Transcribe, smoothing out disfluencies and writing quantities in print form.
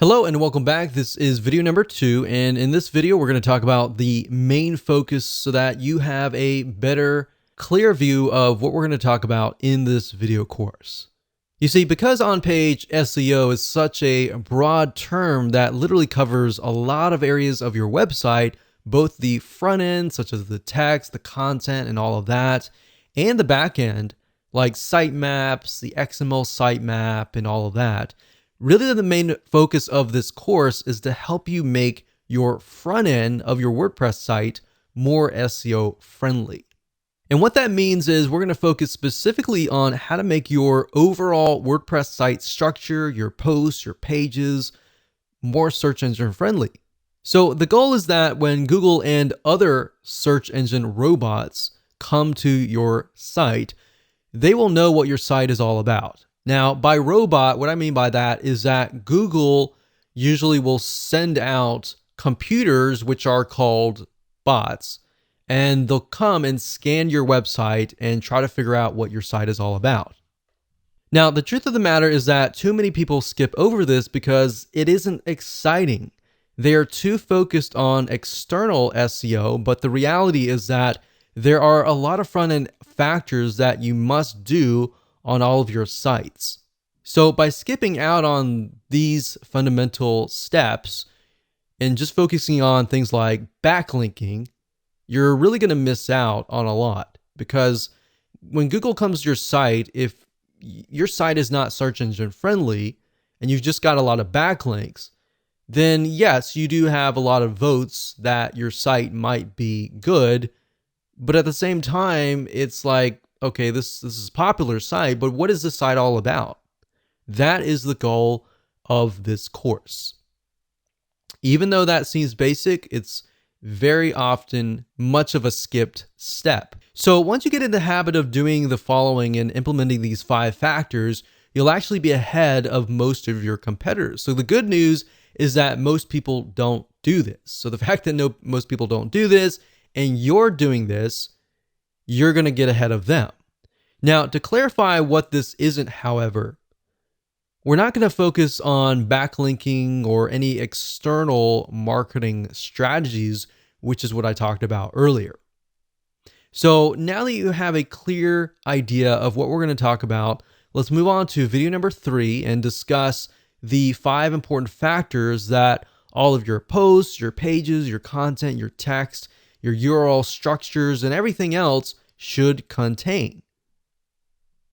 Hello and welcome back. This is video number 2, and in this video we're going to talk about the main focus so that you have a better, clear view of what we're going to talk about in this video course. You see, because on-page SEO is such a broad term that literally covers a lot of areas of your website, both the front end, such as the text, the content, and all of that, and the back end, like sitemaps, the XML sitemap, and all of that. Really, the main focus of this course is to help you make your front end of your WordPress site more SEO friendly. And what that means is we're going to focus specifically on how to make your overall WordPress site structure, your posts, your pages, more search engine friendly. So the goal is that when Google and other search engine robots come to your site, they will know what your site is all about. Now, by robot, what I mean by that is that Google usually will send out computers, which are called bots, and they'll come and scan your website and try to figure out what your site is all about. Now, the truth of the matter is that too many people skip over this because it isn't exciting. They are too focused on external SEO, but the reality is that there are a lot of front-end factors that you must do on all of your sites. So by skipping out on these fundamental steps and just focusing on things like backlinking, you're really going to miss out on a lot, because when Google comes to your site, if your site is not search engine friendly and you've just got a lot of backlinks, then yes, you do have a lot of votes that your site might be good, but at the same time, it's like, okay, this is a popular site, but what is this site all about? That is the goal of this course. Even though that seems basic, it's very often much of a skipped step. So once you get in the habit of doing the following and implementing these 5 factors, you'll actually be ahead of most of your competitors. So the good news is that most people don't do this. So the fact that most people don't do this and you're doing this, you're going to get ahead of them. Now, to clarify what this isn't, however, we're not going to focus on backlinking or any external marketing strategies, which is what I talked about earlier. So now that you have a clear idea of what we're going to talk about, let's move on to video number 3 and discuss the 5 important factors that all of your posts, your pages, your content, your text, your URL structures, and everything else should contain.